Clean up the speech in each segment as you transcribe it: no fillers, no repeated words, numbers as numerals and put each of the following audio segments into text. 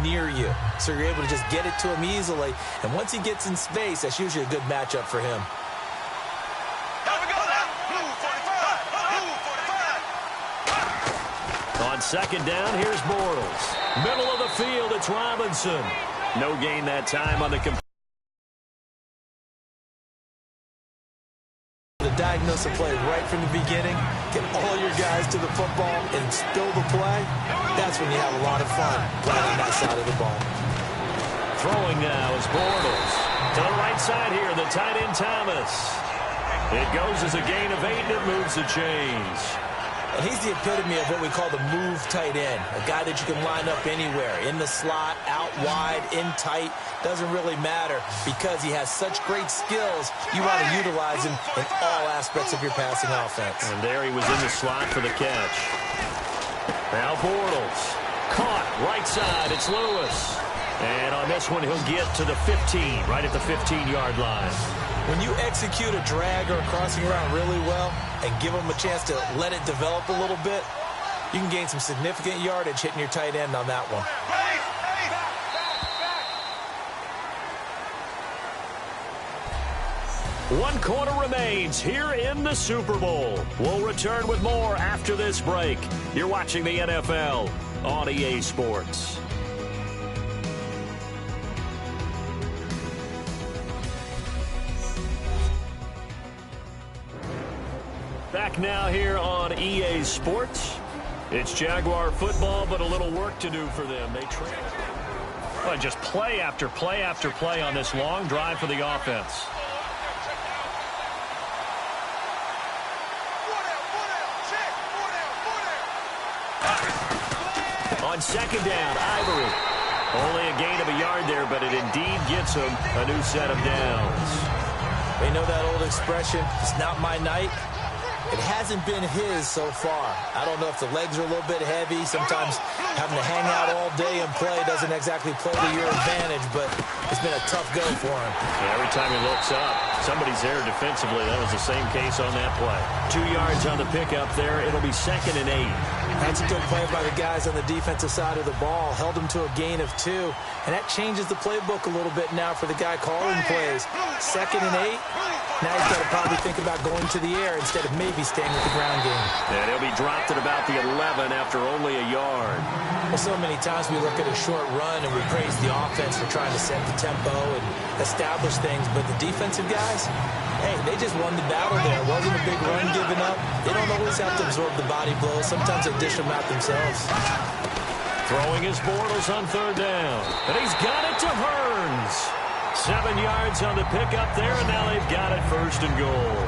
near you. So you're able to just get it to him easily. And once he gets in space, that's usually a good matchup for him. On second down, here's Bortles. Middle of the field, it's Robinson. No gain that time on the diagnose a play right from the beginning, get all your guys to the football, and spill the play. That's when you have a lot of fun playing on that side of the ball. Throwing now is Bortles. To the right side here, the tight end Thomas. It goes as a gain of 8, and it moves the chains. And he's the epitome of what we call the move tight end, a guy that you can line up anywhere, in the slot, out wide, in tight, doesn't really matter because he has such great skills. You want to utilize him in all aspects of your passing offense. And there he was in the slot for the catch. Now Bortles, caught, right side, it's Lewis. And on this one, he'll get to the 15, right at the 15-yard line. When you execute a drag or a crossing route really well and give them a chance to let it develop a little bit, you can gain some significant yardage hitting your tight end on that one. One quarter remains here in the Super Bowl. We'll return with more after this break. You're watching the NFL on EA Sports. Back now here on EA Sports. It's Jaguar football, but a little work to do for them. They trail. Well, just play after play after play on this long drive for the offense. On second down, Ivory. Only a gain of a yard there, but it indeed gets him a new set of downs. They know that old expression, it's not my night. It hasn't been his so far. I don't know if the legs are a little bit heavy. Sometimes having to hang out all day and play doesn't exactly play to your advantage, but it's been a tough go for him. Yeah, every time he looks up, somebody's there defensively. That was the same case on that play. 2 yards on the pickup there. It'll be 2nd and 8. That's a good play by the guys on the defensive side of the ball. Held him to a gain of 2. And that changes the playbook a little bit now for the guy calling plays. 2nd and 8. Now he's got to probably think about going to the air instead of maybe staying with the ground game. And he'll be dropped at about the 11 after only a yard. Well, so many times we look at a short run and we praise the offense for trying to set the tempo and establish things. But the defensive guys, hey, they just won the battle there. It wasn't a big run given up. They don't always have to absorb the body blows. Sometimes they dish them out themselves. Throwing his Bortles on 3rd down. And he's got it to Hearns. 7 yards on the pickup there, and now they've got it 1st and goal.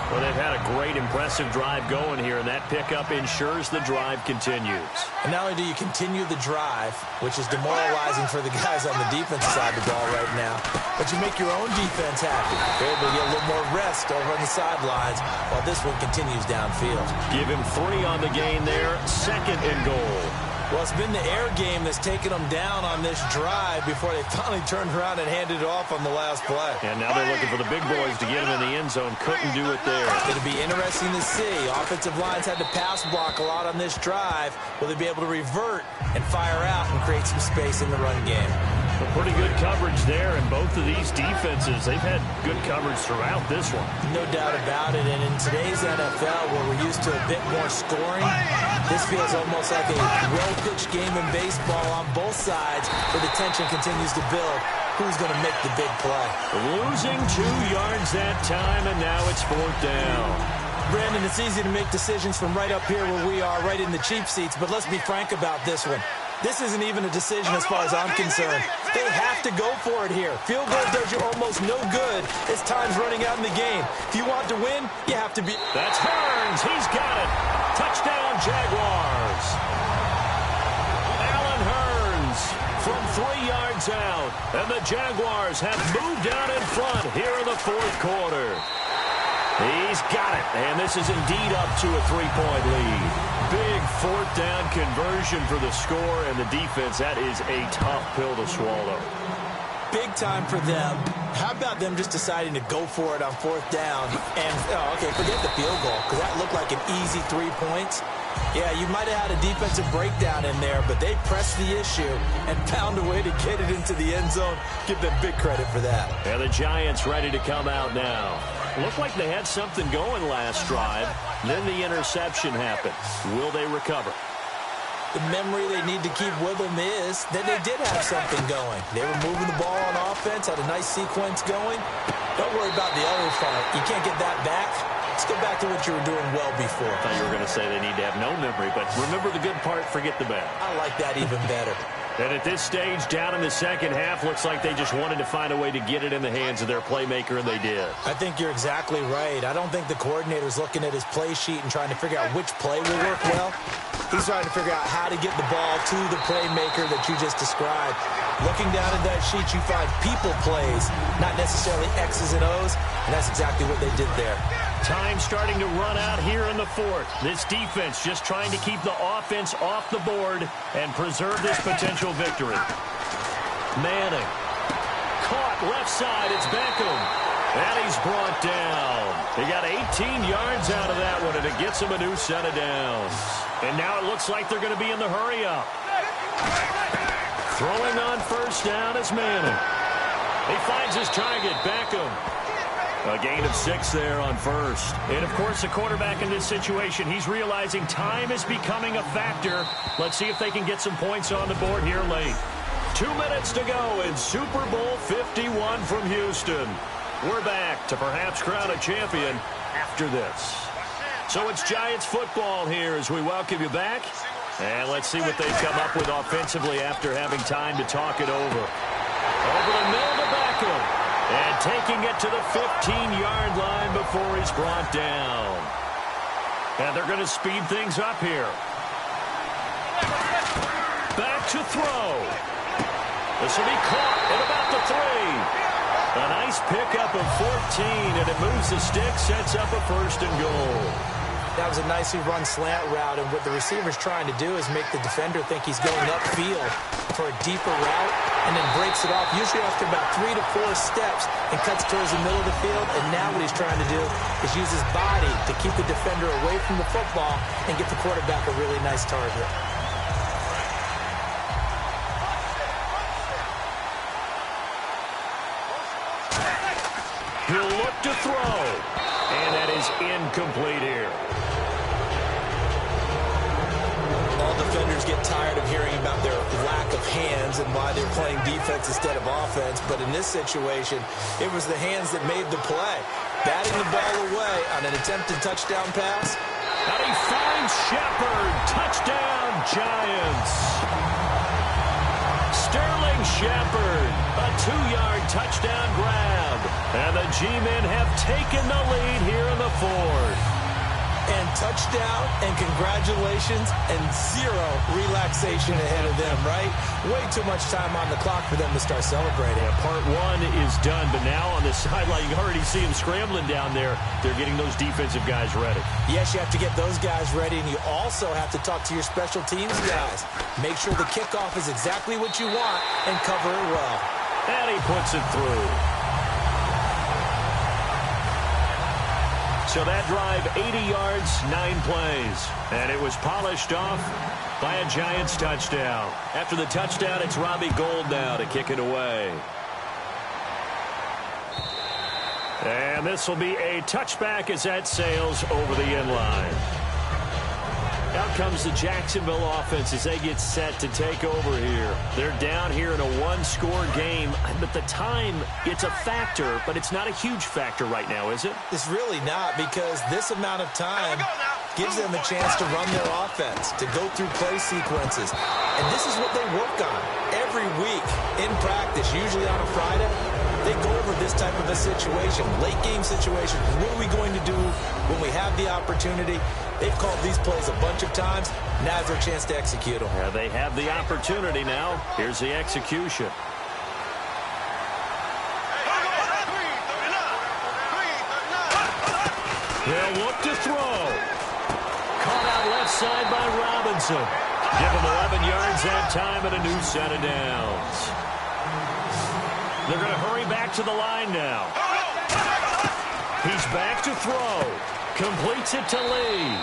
Well, they've had a great, impressive drive going here, and that pickup ensures the drive continues. And not only do you continue the drive, which is demoralizing for the guys on the defensive side of the ball right now, but you make your own defense happy. They're able to get a little more rest over on the sidelines while this one continues downfield. Give him 3 on the gain there, 2nd and goal. Well, it's been the air game that's taken them down on this drive before they finally turned around and handed it off on the last play. And now they're looking for the big boys to get them in the end zone. Couldn't do it there. It'll be interesting to see. Offensive lines had to pass block a lot on this drive. Will they be able to revert and fire out and create some space in the run game? A pretty good coverage there, and both of these defenses, they've had good coverage throughout this one. No doubt about it, and in today's NFL, where we're used to a bit more scoring, this feels almost like a well-pitched game in baseball on both sides, where the tension continues to build. Who's going to make the big play? Losing 2 yards that time, and now it's 4th down. Brandon, it's easy to make decisions from right up here where we are, right in the cheap seats, but let's be frank about this one. This isn't even a decision as far as I'm concerned. They have to go for it here. Field goal does you almost no good as time's running out in the game. If you want to win, you have to be... That's Hearns. He's got it. Touchdown, Jaguars. Allen Hearns from 3 yards out. And the Jaguars have moved out in front here in the 4th quarter. He's got it, and this is indeed up to a 3-point lead. Big 4th down conversion for the score, and the defense, that is a tough pill to swallow. Big time for them. How about them just deciding to go for it on 4th down? And, okay, forget the field goal, because that looked like an easy 3 points. Yeah, you might have had a defensive breakdown in there, but they pressed the issue and found a way to get it into the end zone. Give them big credit for that. And the Giants ready to come out now. Looked like they had something going last drive. Then the interception happened. Will they recover? The memory they need to keep with them is that they did have something going. They were moving the ball on offense, had a nice sequence going. Don't worry about the other part. You can't get that back. Let's go back to what you were doing well before. I thought you were going to say they need to have no memory, but remember the good part, forget the bad. I like that even better. And at this stage, down in the second half, looks like they just wanted to find a way to get it in the hands of their playmaker, and they did. I think you're exactly right. I don't think the coordinator's looking at his play sheet and trying to figure out which play will work well. He's trying to figure out how to get the ball to the playmaker that you just described. Looking down at that sheet, you find people plays, not necessarily X's and O's, and that's exactly what they did there. Time starting to run out here in the fourth. This defense just trying to keep the offense off the board and preserve this potential victory. Manning. Caught left side. It's Beckham. And he's brought down. He got 18 yards out of that one, and it gets him a new set of downs. And now it looks like they're going to be in the hurry-up. Throwing on first down is Manning. He finds his target, Beckham. A gain of 6 there on first. And, of course, the quarterback in this situation, he's realizing time is becoming a factor. Let's see if they can get some points on the board here late. 2 minutes to go in Super Bowl 51 from Houston. We're back to perhaps crown a champion after this. So it's Giants football here as we welcome you back. And let's see what they've come up with offensively after having time to talk it over. Over the middle to Beckham. And taking it to the 15-yard line before he's brought down. And they're going to speed things up here. Back to throw. This will be caught at about the 3. A nice pickup of 14, and it moves the stick, sets up a first and goal. That was a nicely run slant route, and what the receiver's trying to do is make the defender think he's going upfield for a deeper route, and then breaks it off, usually after about 3 to 4 steps, and cuts towards the middle of the field. And now what he's trying to do is use his body to keep the defender away from the football and get the quarterback a really nice target. He'll look to throw, and that is incomplete here. All defenders get tired of hearing about their lack of hands and why they're playing defense instead of offense. But in this situation, it was the hands that made the play. Batting the ball away on an attempted touchdown pass. And he finds Shepard. Touchdown, Giants. Sterling Shepard, a 2-yard touchdown grab. And the G-men have taken the lead here in the fourth. And touchdown, and congratulations, and 0 relaxation ahead of them, right? Way too much time on the clock for them to start celebrating. Yeah, part 1 is done, but now on the sideline, you already see them scrambling down there. They're getting those defensive guys ready. Yes, you have to get those guys ready, and you also have to talk to your special teams guys. Make sure the kickoff is exactly what you want, and cover it well. And he puts it through. So that drive, 80 yards, 9 plays. And it was polished off by a Giants touchdown. After the touchdown, it's Robbie Gould now to kick it away. And this will be a touchback as that sails over the end line. Out comes the Jacksonville offense as they get set to take over here. They're down here in a 1-score game, but the time, it's a factor, but it's not a huge factor right now, is it? It's really not, because this amount of time gives them a chance to run their offense, to go through play sequences. And this is what they work on every week in practice, usually on a Friday. They go over this type of a situation, late game situation. What are we going to do when we have the opportunity? They've called these plays a bunch of times. Now's their chance to execute them. Yeah, they have the opportunity now. Here's the execution. They'll look to throw. Caught out left side by Robinson. Give him 11 yards that time and a new set of downs. They're going to hurry back to the line now. He's back to throw. Completes it to Lee.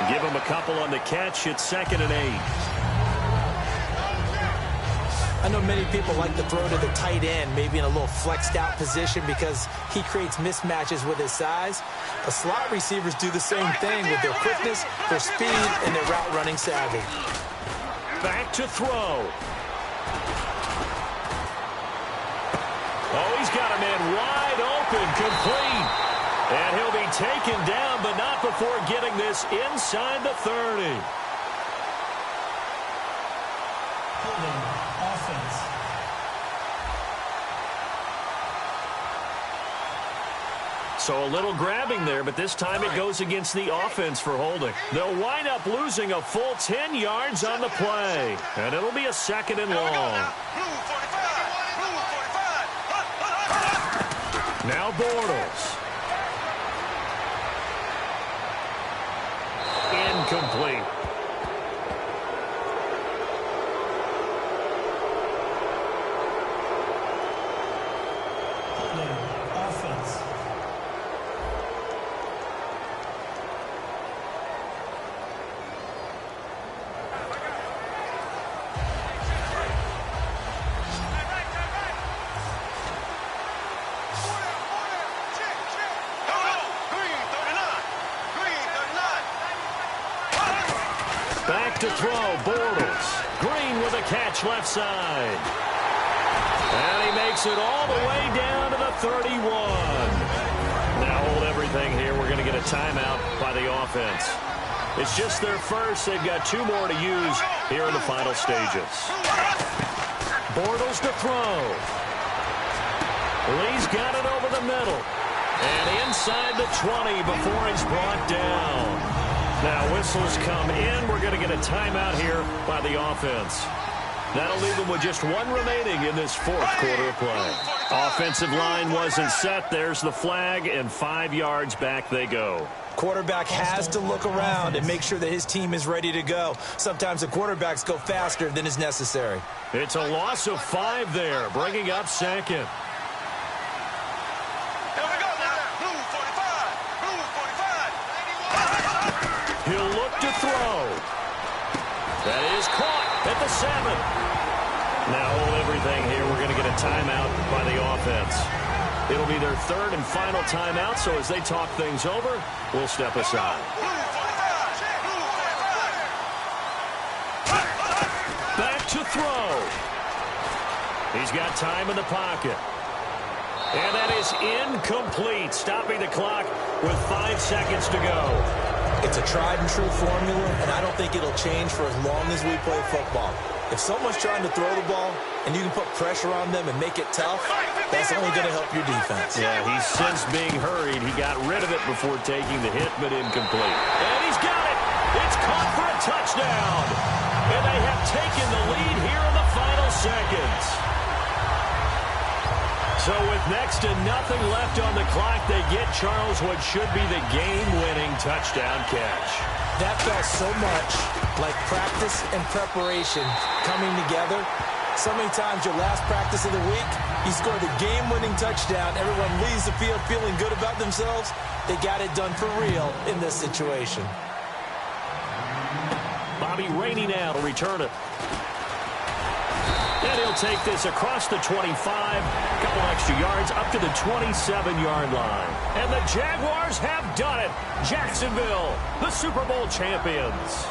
Give him a couple on the catch. It's 2nd and 8. I know many people like to throw to the tight end, maybe in a little flexed out position because he creates mismatches with his size. The slot receivers do the same thing with their quickness, their speed, and their route running savvy. Back to throw. Oh, he's got a man wide open, complete. And he'll be taken down, but not before getting this inside the 30. Offense. So a little grabbing there, but this time it goes against the offense for holding. They'll wind up losing a full 10 yards on the play. And it'll be a 2nd and long. Now Bortles. Incomplete. Offense. Back to throw, Bortles. Green with a catch left side. And he makes it all the way down to the 31. Now hold everything here. We're going to get a timeout by the offense. It's just their first. They've got 2 more to use here in the final stages. Bortles to throw. Lee's got it over the middle. And inside the 20 before he's brought down. Now whistles come in. We're going to get a timeout here by the offense. That'll leave them with just 1 remaining in this 4th quarter of play. Offensive line wasn't set. There's the flag, and 5 yards back they go. Quarterback has to look around and make sure that his team is ready to go. Sometimes the quarterbacks go faster than is necessary. It's a loss of 5 there, bringing up 2nd. He'll look to throw. That is caught at the 7. Now hold everything here. We're going to get a timeout by the offense. It'll be their 3rd and final timeout, so as they talk things over, we'll step aside. Back to throw. He's got time in the pocket. And that is incomplete, stopping the clock with 5 seconds to go. It's a tried-and-true formula, and I don't think it'll change for as long as we play football. If someone's trying to throw the ball and you can put pressure on them and make it tough, that's only going to help your defense. Yeah, he's since being hurried. He got rid of it before taking the hit, but incomplete. And he's got it. It's caught for a touchdown. And they have taken the lead here in the final seconds. So with next to nothing left on the clock, they get Charles what should be the game-winning touchdown catch. That felt so much like practice and preparation coming together. So many times your last practice of the week, you scored the game-winning touchdown. Everyone leaves the field feeling good about themselves. They got it done for real in this situation. Bobby Rainey now to return it. And he'll take this across the 25, a couple extra yards up to the 27-yard line. And the Jaguars have done it. Jacksonville, the Super Bowl champions.